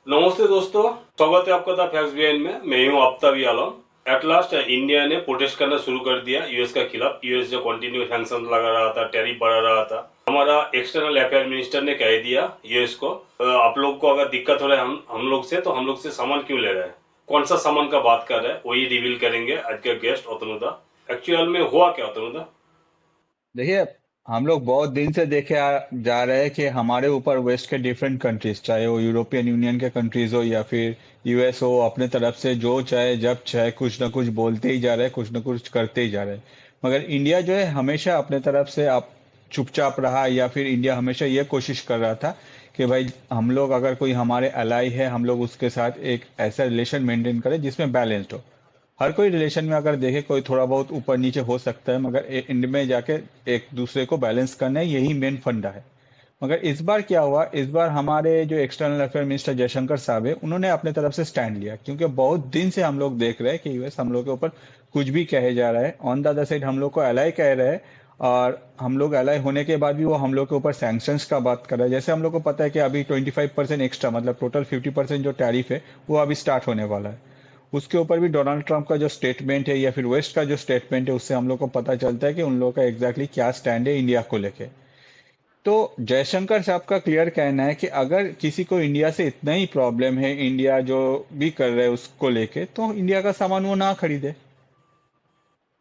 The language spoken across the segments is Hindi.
नमस्ते दोस्तों, स्वागत है आपका द फैक्ट्स बिहाइंड में। मैं हूं आफ्ताब आलम। एट लास्ट इंडिया ने प्रोटेस्ट करना शुरू कर दिया यूएस के खिलाफ। यूएस जो कंटिन्यू सैंक्शन लगा रहा था, टैरिफ बढ़ा रहा था। हमारा एक्सटर्नल अफेयर मिनिस्टर ने कह दिया यूएस को, आप लोग को अगर दिक्कत हो रहा है हम लोग से, तो हम लोग से सामान क्यों ले रहे हैं, कौन सा सामान का बात कर रहे हैं, वही रिवील करेंगे आज के गेस्ट अतनुदा। एक्चुअल में हुआ क्या अतनुदा? देखिए, हम लोग बहुत दिन से जा रहे हैं कि हमारे ऊपर वेस्ट के डिफरेंट कंट्रीज, चाहे वो यूरोपियन यूनियन के कंट्रीज हो या फिर यूएस हो, अपने तरफ से जो चाहे जब चाहे कुछ ना कुछ बोलते ही जा रहे हैं, कुछ ना कुछ करते ही जा रहे हैं। मगर इंडिया जो है हमेशा अपने तरफ से आप चुपचाप रहा, या फिर इंडिया हमेशा ये कोशिश कर रहा था कि भाई हम लोग अगर कोई हमारे अलाई है, हम लोग उसके साथ एक ऐसा रिलेशन मेंटेन करें जिसमें बैलेंस्ड हो। हर कोई रिलेशन में अगर देखे कोई थोड़ा बहुत ऊपर नीचे हो सकता है, मगर एंड में जाके एक दूसरे को बैलेंस करना है, यही मेन फंडा है। मगर इस बार क्या हुआ, इस बार हमारे जो एक्सटर्नल अफेयर मिनिस्टर जयशंकर साहब है, उन्होंने अपने तरफ से स्टैंड लिया, क्योंकि बहुत दिन से हम लोग देख रहे हैं कि यूएस हम लोग के ऊपर कुछ भी कहे जा रहा है, ऑन द अदर साइड हम लोग को अलाई कह रहे हैं। और हम लोग अलाई होने के बाद भी वो हम लोग के ऊपर सैंक्शंस का बात कर रहा है। जैसे हम लोग को पता है कि अभी 25% एक्स्ट्रा, मतलब टोटल 50% जो टैरिफ है वो अभी स्टार्ट होने वाला है। उसके ऊपर भी डोनाल्ड ट्रंप का जो स्टेटमेंट है या फिर वेस्ट का जो स्टेटमेंट है, उससे हम लोग को पता चलता है कि उन लोगों का एग्जैक्टली क्या स्टैंड है इंडिया को लेके। तो जयशंकर साहब का क्लियर कहना है कि अगर किसी को इंडिया से इतना ही प्रॉब्लम है, इंडिया जो भी कर रहा है उसको लेके, तो इंडिया का सामान वो ना खरीदे।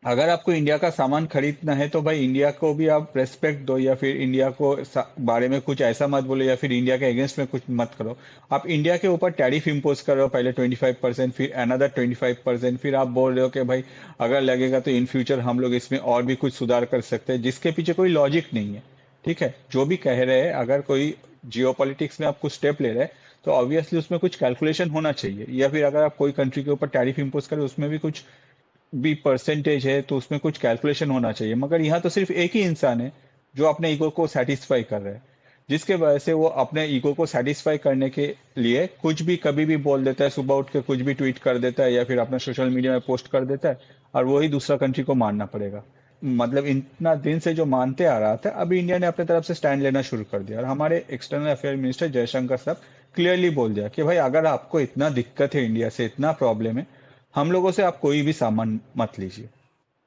अगर आपको इंडिया का सामान खरीदना है तो भाई इंडिया को भी आप रेस्पेक्ट दो, या फिर इंडिया को बारे में कुछ ऐसा मत बोलो, या फिर इंडिया के अगेंस्ट में कुछ मत करो। आप इंडिया के ऊपर टैरिफ इंपोज कर रहे हो, पहले 25%, फिर अनदर 25%, फिर आप बोल रहे हो कि भाई अगर लगेगा तो इन फ्यूचर हम लोग इसमें और भी कुछ सुधार कर सकते हैं, जिसके पीछे कोई लॉजिक नहीं है। ठीक है, जो भी कह रहे हैं, अगर कोई जियो में आप कुछ स्टेप ले रहे हैं तो ऑब्वियसली उसमें कुछ कैलकुलेशन होना चाहिए। या फिर अगर आप कोई कंट्री के ऊपर टैरिफ इंपोज करें, उसमें भी कुछ भी परसेंटेज है, तो उसमें कुछ कैलकुलेशन होना चाहिए। मगर यहाँ तो सिर्फ एक ही इंसान है जो अपने ईगो को सेटिस्फाई कर रहा है, जिसके वजह से वो अपने ईगो को सेटिस्फाई करने के लिए कुछ भी कभी भी बोल देता है, सुबह उठ के कुछ भी ट्वीट कर देता है या फिर अपना सोशल मीडिया में पोस्ट कर देता है, और वही दूसरा कंट्री को मानना पड़ेगा। मतलब इतना दिन से जो मानते आ रहा था, अभी इंडिया ने अपने तरफ से स्टैंड लेना शुरू कर दिया, और हमारे एक्सटर्नल अफेयर मिनिस्टर जयशंकर साहब क्लियरली बोल दिया कि भाई अगर आपको इतना दिक्कत है, इंडिया से इतना प्रॉब्लम है, हम लोगों से आप कोई भी सामान मत लीजिए।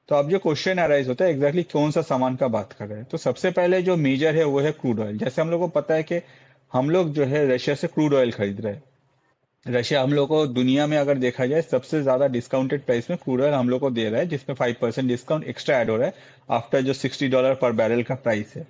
तो अब जो क्वेश्चन अराइज होता है, एग्जैक्टली कौन सा सामान का बात कर रहे हैं, तो सबसे पहले जो मेजर है वो है क्रूड ऑयल। जैसे हम लोग को पता है कि हम लोग जो है रशिया से क्रूड ऑयल खरीद रहे हैं। रशिया हम लोग को दुनिया में अगर देखा जाए सबसे ज्यादा डिस्काउंटेड प्राइस में क्रूड ऑयल हम लोग को दे रहा है, जिसमें 5% डिस्काउंट एक्स्ट्रा ऐड हो रहा है आफ्टर जो $60 पर बैरल का प्राइस है।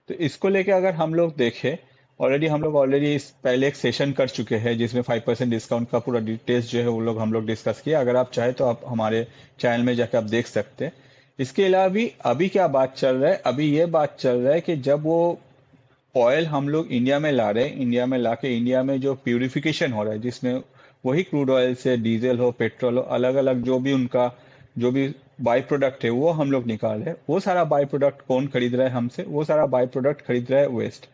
तो इसको लेके अगर हम लोग देखें, ऑलरेडी इस पहले एक सेशन कर चुके हैं जिसमें 5% डिस्काउंट का पूरा डिटेल्स जो है वो लोग हम लोग डिस्कस किया। अगर आप चाहे तो आप हमारे चैनल में जाकर आप देख सकते हैं। इसके अलावा भी अभी क्या बात चल रहा है, अभी ये बात चल रहा है कि जब वो ऑयल हम लोग इंडिया में ला रहे हैं, इंडिया में लाके इंडिया में जो प्यूरिफिकेशन हो रहा है, जिसमें वही क्रूड ऑयल से डीजल हो, पेट्रोल हो, अलग अलग जो भी उनका जो भी बाई प्रोडक्ट है वो हम लोग निकाल रहे हैं। वो सारा बाई प्रोडक्ट कौन खरीद रहा है हमसे? वो सारा बाई प्रोडक्ट खरीद रहा है वेस्ट।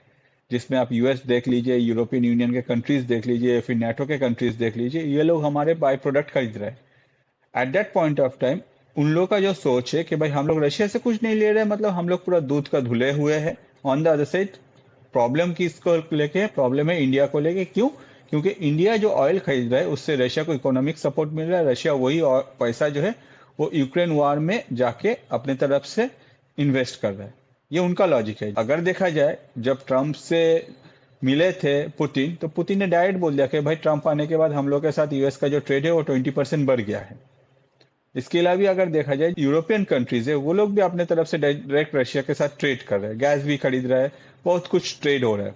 जिसमें आप यूएस देख लीजिए, यूरोपियन यूनियन के कंट्रीज देख लीजिए, फिर नेटो के कंट्रीज देख लीजिए, ये लोग हमारे बाई प्रोडक्ट खरीद रहे हैं। At that point of time उन लोग का जो सोच है कि भाई हम लोग रशिया से कुछ नहीं ले रहे, मतलब हम लोग पूरा दूध का धुले हुए हैं। On the other side problem किसको लेके है? प्रॉब्लम है इंडिया को लेके। क्यों? क्योंकि इंडिया जो ऑयल खरीद रहा है उससे रशिया को इकोनॉमिक सपोर्ट मिल रहा है। रशिया वही पैसा जो है वो यूक्रेन वार में जाके अपने तरफ से इन्वेस्ट कर रहा है। ये उनका लॉजिक है। अगर देखा जाए, जब ट्रंप से मिले थे पुतिन, तो पुतिन ने डायरेक्ट बोल दिया कि भाई ट्रंप आने के बाद हम लोग के साथ यूएस का जो ट्रेड है वो 20% बढ़ गया है। इसके अलावा भी अगर देखा जाए, यूरोपियन कंट्रीज है वो लोग भी अपने तरफ से डायरेक्ट रशिया के साथ ट्रेड कर रहे हैं, गैस भी खरीद रहा है, बहुत कुछ ट्रेड हो रहा है।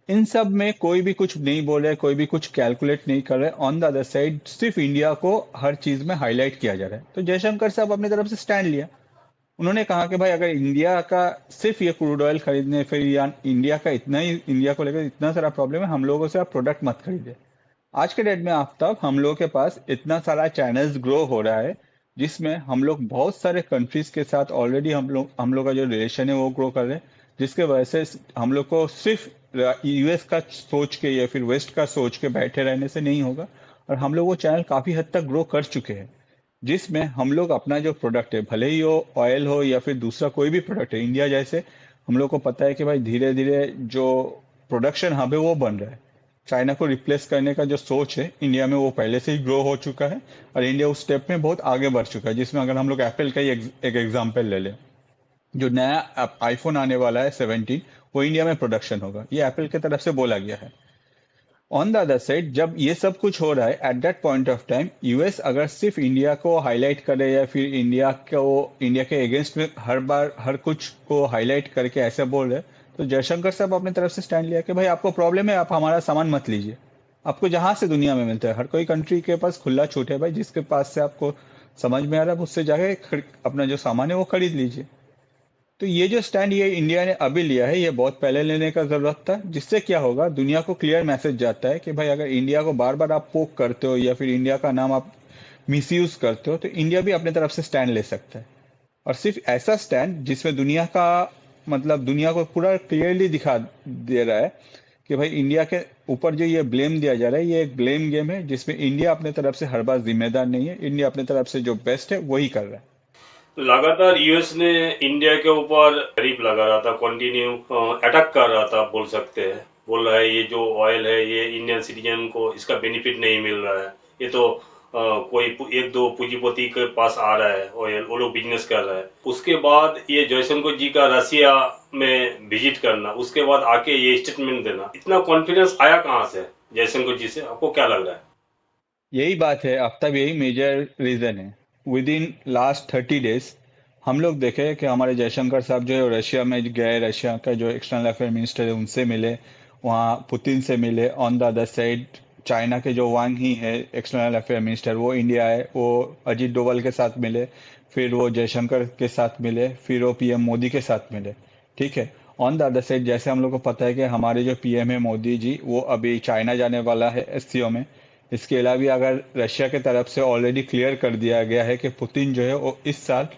इन सब में कोई भी कुछ नहीं बोल रहा है, कोई भी कुछ कैलकुलेट नहीं कर रहा है। ऑन द अदर साइड सिर्फ इंडिया को हर चीज में हाईलाइट किया जा रहा है। तो जयशंकर साहब अपनी तरफ से स्टैंड लिया। उन्होंने कहा कि भाई अगर इंडिया का सिर्फ ये क्रूड ऑयल खरीदने, फिर या इंडिया का इतना ही, इंडिया को लेकर इतना सारा प्रॉब्लम है, हम लोगों से आप प्रोडक्ट मत खरीदे। आज के डेट में आफ्ताब, हम लोगों के पास इतना सारा चैनल्स ग्रो हो रहा है, जिसमें हम लोग बहुत सारे कंट्रीज के साथ ऑलरेडी हम लोग का जो रिलेशन है वो ग्रो कर रहे हैं। जिसके वजह से हम लोग को सिर्फ यूएस का सोच के या फिर वेस्ट का सोच के बैठे रहने से नहीं होगा। और हम लोग वो चैनल काफी हद तक ग्रो कर चुके हैं, जिसमें हम लोग अपना जो प्रोडक्ट है, भले ही वो ऑयल हो या फिर दूसरा कोई भी प्रोडक्ट है, इंडिया जैसे हम लोग को पता है कि भाई धीरे धीरे जो प्रोडक्शन हब है वो बन रहा है। चाइना को रिप्लेस करने का जो सोच है इंडिया में वो पहले से ही ग्रो हो चुका है और इंडिया उस स्टेप में बहुत आगे बढ़ चुका है, जिसमें अगर हम लोग एप्पल का ही एक एग्जाम्पल ले लें, जो नया आईफोन आने वाला है 17, वो इंडिया में प्रोडक्शन होगा, ये एप्पल की तरफ से बोला गया है। ऑन द अदर साइड जब ये सब कुछ हो रहा है at that point of time, US अगर सिर्फ इंडिया को हाईलाइट करे या फिर इंडिया के अगेंस्ट में हर बार हर कुछ को हाईलाइट करके ऐसे बोल रहे, तो जयशंकर साहब अपनी तरफ से स्टैंड लिया कि भाई आपको प्रॉब्लम है, आप हमारा सामान मत लीजिए, आपको जहां से दुनिया में मिलता है, हर कोई कंट्री के पास खुला छूट है भाई, जिसके पास से आपको समझ में आ रहा है उससे जाके अपना जो सामान है वो खरीद लीजिए। तो ये जो स्टैंड ये इंडिया ने अभी लिया है, ये बहुत पहले लेने का जरूरत था, जिससे क्या होगा, दुनिया को क्लियर मैसेज जाता है कि भाई अगर इंडिया को बार बार आप पोक करते हो या फिर इंडिया का नाम आप मिसयूज करते हो, तो इंडिया भी अपने तरफ से स्टैंड ले सकता है। और सिर्फ ऐसा स्टैंड जिसमें दुनिया का मतलब दुनिया को पूरा क्लियरली दिखा दे रहा है कि भाई इंडिया के ऊपर जो ये ब्लेम दिया जा रहा है, ये एक ब्लेम गेम है जिसमें इंडिया अपने तरफ से हर बार जिम्मेदार नहीं है, इंडिया अपने तरफ से जो बेस्ट है वही कर रहा है। लगातार यूएस ने इंडिया के ऊपर टैरिफ लगा रहा था, कंटिन्यू अटैक कर रहा था, बोल सकते हैं। बोल रहा है ये जो ऑयल है ये इंडियन सिटीजन को इसका बेनिफिट नहीं मिल रहा है, ये तो कोई एक दो पूंजीपति के पास आ रहा है ऑयल, वो लोग बिजनेस कर रहा है। उसके बाद ये जयशंकर जी का रसिया में विजिट करना, उसके बाद आके ये स्टेटमेंट देना, इतना कॉन्फिडेंस आया कहाँ से जयशंकर जी से? आपको क्या लग रहा है? यही बात है, अब तक यही मेजर रीजन है। विद इन लास्ट 30 डेज हम लोग देखे कि हमारे जयशंकर साहब जो है रशिया में गए, रशिया का जो एक्सटर्नल अफेयर मिनिस्टर है उनसे मिले, वहाँ पुतिन से मिले। On the other side China के जो वांग ही है एक्सटर्नल अफेयर मिनिस्टर, वो इंडिया आए, वो अजीत डोभाल के साथ मिले, फिर वो जयशंकर के साथ मिले, फिर वो पीएम मोदी के साथ मिले। ठीक है। ऑन द अदर साइड जैसे हम लोग को पता है कि हमारे जो पीएम है मोदी जी, वो अभी चाइना जाने वाला है एससीओ में। इसके अलावा भी अगर रशिया की तरफ से ऑलरेडी क्लियर कर दिया गया है कि पुतिन जो है वो इस साल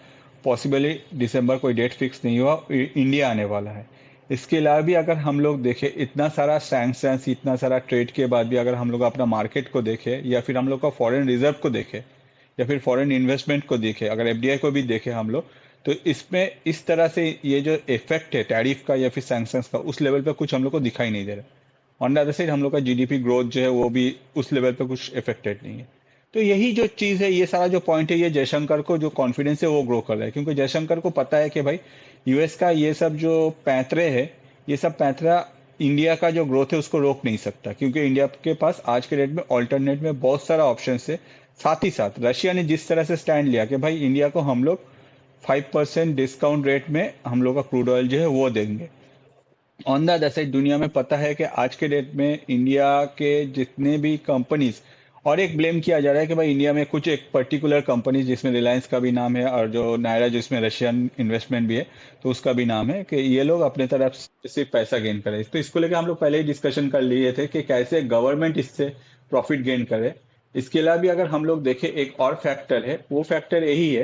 पॉसिबली दिसंबर, कोई डेट फिक्स नहीं हुआ, इंडिया आने वाला है। इसके अलावा भी अगर हम लोग देखें, इतना सारा सैंक्शंस, इतना सारा ट्रेड के बाद भी अगर हम लोग अपना मार्केट को देखें या फिर हम लोग का फॉरेन रिजर्व को देखें या फिर फॉरेन इन्वेस्टमेंट को देखें, अगर एफडीआई को भी देखें हम लोग, तो इसमें इस तरह से ये जो इफेक्ट है टैरिफ का या फिर सैंक्शंस का, उस लेवल पे कुछ हम लोग को दिखाई नहीं दे रहा। ऑन द अदर साइड हम लोग का जीडीपी ग्रोथ जो है वो भी उस लेवल पे कुछ इफेक्टेड नहीं है। तो यही जो चीज है, ये सारा जो पॉइंट है, ये जयशंकर को जो कॉन्फिडेंस है वो ग्रो कर रहा है, क्योंकि जयशंकर को पता है कि भाई यूएस का ये सब जो पैंतरे है, ये सब पैंतरा इंडिया का जो ग्रोथ है उसको रोक नहीं सकता, क्योंकि इंडिया के पास आज के डेट में ऑल्टरनेट में बहुत सारा ऑप्शन है। साथ ही साथ रशिया ने जिस तरह से स्टैंड लिया कि भाई इंडिया को हम लोग 5% डिस्काउंट रेट में हम लोग का क्रूड ऑयल जो है वो देंगे। ऑन द अदर साइड दुनिया में पता है कि आज के डेट में इंडिया के जितने भी कंपनीज, और एक ब्लेम किया जा रहा है कि भाई इंडिया में कुछ एक पर्टिकुलर कंपनी जिसमें रिलायंस का भी नाम है और जो नायरा जिसमें रशियन इन्वेस्टमेंट भी है, तो उसका भी नाम है, कि ये लोग अपने तरफ से सिर्फ पैसा गेन करें। तो इसको लेकर हम लोग पहले ही डिस्कशन कर लिए थे कि कैसे गवर्नमेंट इससे प्रॉफिट गेन करे। इसके अलावा भी अगर हम लोग देखें, एक और फैक्टर है, वो फैक्टर यही है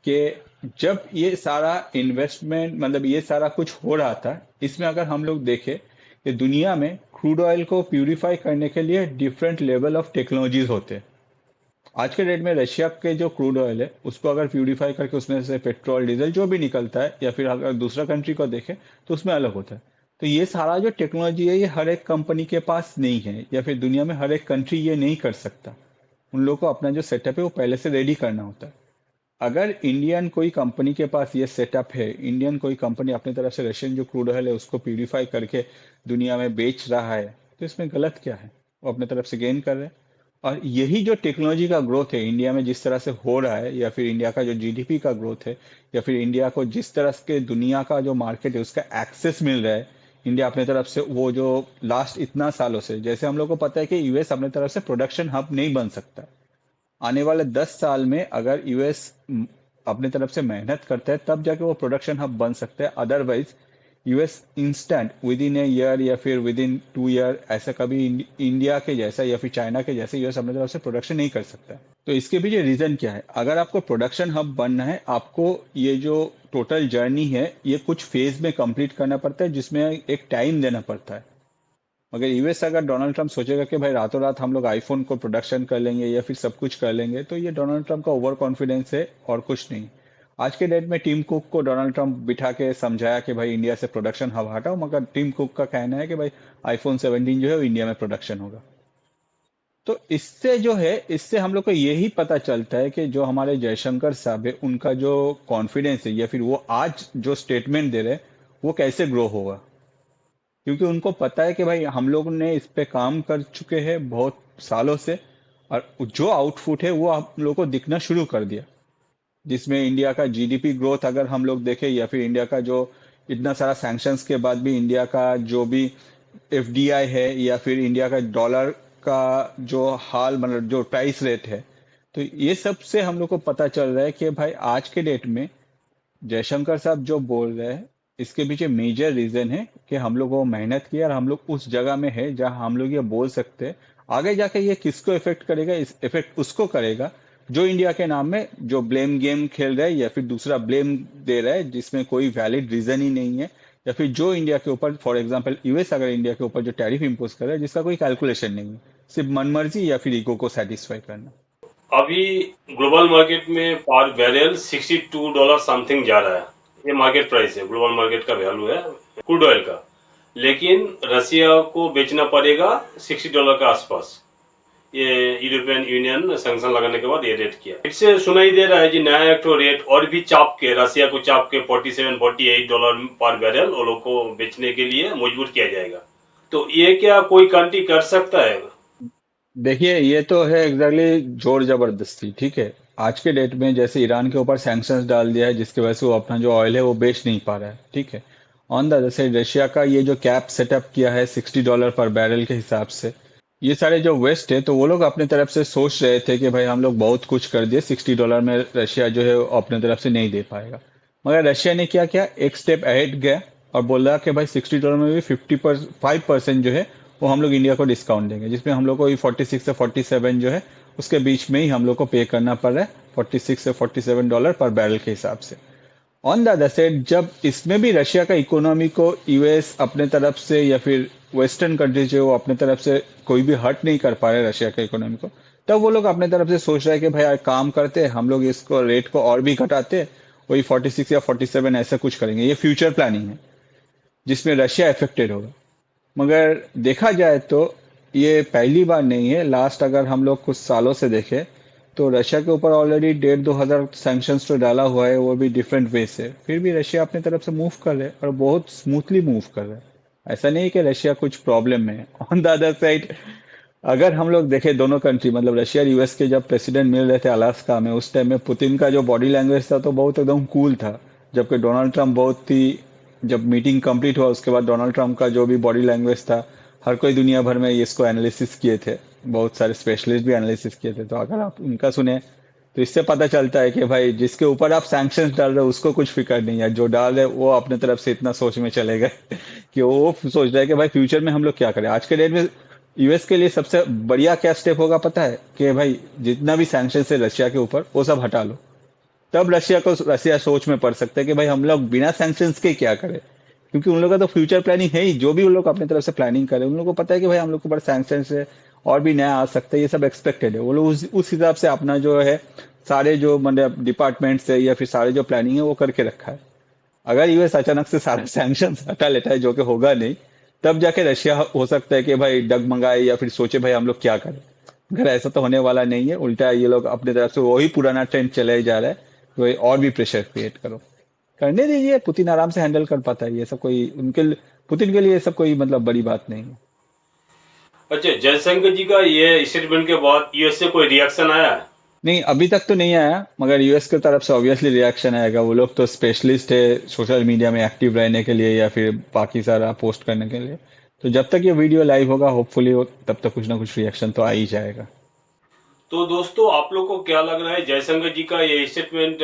कि जब ये सारा इन्वेस्टमेंट मतलब ये सारा कुछ हो रहा था, इसमें अगर हम लोग देखें कि दुनिया में क्रूड ऑयल को प्यूरिफाई करने के लिए डिफरेंट लेवल ऑफ टेक्नोलॉजीज होते हैं। आज के डेट में रशिया के जो क्रूड ऑयल है उसको अगर प्यूरिफाई करके उसमें से पेट्रोल डीजल जो भी निकलता है, या फिर अगर दूसरा कंट्री को देखें तो उसमें अलग होता है। तो ये सारा जो टेक्नोलॉजी है, ये हर एक कंपनी के पास नहीं है, या फिर दुनिया में हर एक कंट्री ये नहीं कर सकता। उन लोगों को अपना जो सेटअप है वो पहले से रेडी करना होता है। अगर इंडियन कोई कंपनी के पास ये सेटअप है, इंडियन कोई कंपनी अपनी तरफ से रशियन जो क्रूड ऑयल है उसको प्यूरिफाई करके दुनिया में बेच रहा है, तो इसमें गलत क्या है? वो अपने तरफ से गेन कर रहे हैं। और यही जो टेक्नोलॉजी का ग्रोथ है इंडिया में जिस तरह से हो रहा है, या फिर इंडिया का जो जीडीपी का ग्रोथ है, या फिर इंडिया को जिस तरह के दुनिया का जो मार्केट है उसका एक्सेस मिल रहा है, इंडिया अपने तरफ से वो जो लास्ट इतना सालों से, जैसे हम लोग को पता है कि यूएस अपने तरफ से प्रोडक्शन हब नहीं बन सकता। आने वाले 10 साल में अगर यूएस अपने तरफ से मेहनत करता है तब जाके वो प्रोडक्शन हब बन सकता है। Otherwise US instant with in a year या फिर विद इन 2 ईयर ऐसा कभी इंडिया के जैसा या फिर चाइना के जैसे यूएस अपने तरफ से प्रोडक्शन नहीं कर सकता। तो इसके पीछे रीजन क्या है? अगर आपको प्रोडक्शन हब बनना है, आपको ये जो टोटल जर्नी है ये कुछ फेज में कंप्लीट करना पड़ता है, जिसमें एक टाइम देना पड़ता है। मगर यूएस अगर डोनाल्ड ट्रंप सोचेगा कि भाई रातों रात हम लोग आईफोन को प्रोडक्शन कर लेंगे या फिर सब कुछ कर लेंगे, तो ये डोनाल्ड ट्रंप का ओवर कॉन्फिडेंस है और कुछ नहीं। आज के डेट में टीम कुक को डोनाल्ड ट्रंप बिठा के समझाया कि भाई इंडिया से प्रोडक्शन हब हटाओ, मगर टीम कुक का कहना है कि भाई आईफोन 17 जो है वो इंडिया में प्रोडक्शन होगा। तो इससे जो है, इससे हम लोग को यही पता चलता है कि जो हमारे जयशंकर साहब है उनका जो कॉन्फिडेंस है, या फिर वो आज जो स्टेटमेंट दे रहे हैं वो कैसे ग्रो होगा। क्योंकि उनको पता है कि भाई हम लोग ने इस पे काम कर चुके हैं बहुत सालों से, और जो आउटपुट है वो हम लोग को दिखना शुरू कर दिया। जिसमें इंडिया का जीडीपी ग्रोथ अगर हम लोग देखें, या फिर इंडिया का जो इतना सारा सैंक्शंस के बाद भी इंडिया का जो भी एफडीआई है, या फिर इंडिया का डॉलर का जो हाल, मतलब जो प्राइस रेट है, तो ये सब से हम लोग को पता चल रहा है कि भाई आज के डेट में जयशंकर साहब जो बोल रहे हैं इसके पीछे मेजर रीजन है कि हम लोग वो मेहनत किया और हम लोग उस जगह में है जहां हम लोग ये बोल सकते हैं। आगे जाके ये किसको इफेक्ट करेगा, इस इफेक्ट उसको करेगा जो इंडिया के नाम में जो ब्लेम गेम खेल रहा है, या फिर दूसरा ब्लेम दे रहा है जिसमें कोई वैलिड रीजन ही नहीं है, या फिर जो इंडिया के ऊपर, फॉर एग्जांपल यूएस अगर इंडिया के ऊपर जो टैरिफ इंपोज कर रहा है जिसका कोई कैलकुलेशन नहीं है, सिर्फ मनमर्जी या फिर ईगो को सेटिस्फाई करना। अभी ग्लोबल मार्केट में पर बैरल $62 समथिंग जा रहा है। ये मार्केट प्राइस है, ग्लोबल मार्केट का वैल्यू है क्रूड ऑयल का। लेकिन रसिया को बेचना पड़ेगा $60 के आसपास। ये यूरोपियन यूनियन सैंक्शन लगाने के बाद ये रेट किया। इससे सुनाई दे रहा है कि नया एक तो रेट और भी चाप के, रसिया को चाप के $47-48 पर बैरल वो लोग को बेचने के लिए मजबूर किया जाएगा। तो ये क्या कोई कंट्री कर सकता है? देखिए, ये तो है एग्जैक्टली जोर जबरदस्ती, ठीक है। आज के डेट में जैसे ईरान के ऊपर सैंक्शंस डाल दिया है जिसकी वजह से वो अपना जो ऑयल है वो बेच नहीं पा रहा है, ठीक है। On the other side Russia का ये जो कैप सेटअप किया है $60 पर बैरल के हिसाब से, ये सारे जो वेस्ट है तो वो लोग अपने तरफ से सोच रहे थे कि भाई हम लोग बहुत कुछ कर दिए, $60 में रशिया जो है वो अपने तरफ से नहीं दे पाएगा। मगर रशिया ने क्या किया, एक स्टेप अहेड गया और बोला कि भाई $60 में भी 5% जो है वो हम लोग इंडिया को डिस्काउंट देंगे, जिसमें हम लोग को 46 से 47 जो है उसके बीच में ही हम लोग को पे करना पड़ रहा है, 46 से $47 पर बैरल के हिसाब से। ऑन द अदर साइड जब इसमें भी रशिया का इकोनॉमी को यूएस अपने तरफ से, या फिर वेस्टर्न कंट्रीज जो है वो अपने तरफ से कोई भी हर्ट नहीं कर पा रहे रशिया के इकोनॉमी को, तब वो लोग अपने तरफ से सोच रहे हैं कि भाई यार काम करते हैं हम लोग, इसको रेट को और भी घटाते, वही 46 या 47 ऐसा कुछ करेंगे। ये फ्यूचर प्लानिंग है जिसमें रशिया इफेक्टेड होगा। मगर देखा जाए तो ये पहली बार नहीं है। लास्ट अगर हम लोग कुछ सालों से देखें तो रशिया के ऊपर ऑलरेडी 1,500-2,000 सैंक्शंस तो डाला हुआ है, वो भी डिफरेंट वे से, फिर भी रशिया अपनी तरफ से मूव कर रहे हैं और बहुत स्मूथली मूव कर रहे हैं। ऐसा नहीं कि रशिया कुछ प्रॉब्लम में है। ऑन द अदर साइड अगर हम लोग देखें दोनों कंट्री, मतलब रशिया और यूएस के जब प्रेसिडेंट मिल रहे थे अलास्का में, उस टाइम में पुतिन का जो बॉडी लैंग्वेज था तो बहुत एकदम कूल था, जबकि डोनाल्ड ट्रंप बहुत ही, जब मीटिंग कंप्लीट हुआ उसके बाद डोनाल्ड ट्रंप का जो भी बॉडी लैंग्वेज था, हर कोई दुनिया भर में इसको एनालिसिस किए थे, बहुत सारे स्पेशलिस्ट भी एनालिसिस किए थे। तो अगर आप उनका सुने तो इससे पता चलता है कि भाई जिसके ऊपर आप सैंक्शंस डाल रहे हो उसको कुछ फिक्र नहीं है, जो डाल रहे वो अपने तरफ से इतना सोच में चले गए कि वो सोच रहा है कि भाई फ्यूचर में हम लोग क्या करें। आज के डेट में यूएस के लिए सबसे बढ़िया क्या स्टेप होगा पता है, कि भाई जितना भी सैंक्शन है रशिया के ऊपर वो सब हटा लो। तब रशिया सोच में पड़ सकता है कि भाई हम लोग बिना सैंक्शन के क्या करें, क्योंकि उन लोगों का तो फ्यूचर प्लानिंग है ही, जो भी उन लोग अपनी तरफ से प्लानिंग करें उन लोगों को पता है कि भाई हम लोग के ऊपर सैंक्शन है और भी नया आ सकता है, ये सब एक्सपेक्टेड है। वो लोग उस हिसाब से अपना जो है सारे जो मतलब डिपार्टमेंट्स है या फिर सारे जो प्लानिंग है वो करके रखा है। अगर यूएस अचानक से सारे सैंक्शन हटा लेता है, जो कि होगा नहीं, तब जाके रशिया हो सकता है कि भाई डगमगाए या फिर सोचे भाई हम लोग क्या करें। अगर ऐसा तो होने वाला नहीं है, उल्टा ये लोग अपनी तरफ से वही पुराना ट्रेंड चले ही जा रहा है, तो ये और भी प्रेशर क्रिएट करो, करने दीजिए। पुतिन आराम से हैंडल कर पाता है ये सब, कोई उनके पुतिन के लिए ये सब कोई मतलब बड़ी बात नहीं है। अच्छा, जयशंकर जी का ये स्टेटमेंट के बाद यूएस से कोई रिएक्शन आया है? नहीं, अभी तक तो नहीं आया, मगर यूएस की तरफ से ऑब्वियसली रिएक्शन आएगा। वो लोग तो स्पेशलिस्ट है सोशल मीडिया में एक्टिव रहने के लिए या फिर बाकी सारा पोस्ट करने के लिए। तो जब तक ये वीडियो लाइव होगा होपफुली तब तक कुछ ना कुछ रिएक्शन तो आ ही जाएगा। तो दोस्तों, आप लोग को क्या लग रहा है, जयशंकर जी का ये स्टेटमेंट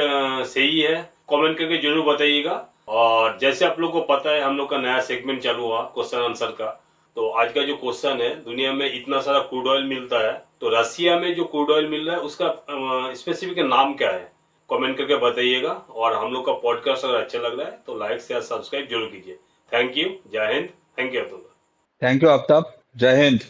सही है? कमेंट करके जरूर बताइएगा। और जैसे आप लोग को पता है, हम लोग का नया सेगमेंट चालू हुआ क्वेश्चन आंसर का। तो आज का जो क्वेश्चन है, दुनिया में इतना सारा क्रूड ऑयल मिलता है, तो रसिया में जो क्रूड ऑयल मिल रहा है उसका स्पेसिफिक नाम क्या है? कमेंट करके बताइएगा। और हम लोग का पॉडकास्ट अगर अच्छा लग रहा है तो लाइक शेयर सब्सक्राइब जरूर कीजिए। Thank you. जय हिंद। Thank you Abdullah. Thank you Aftab. जय हिंद।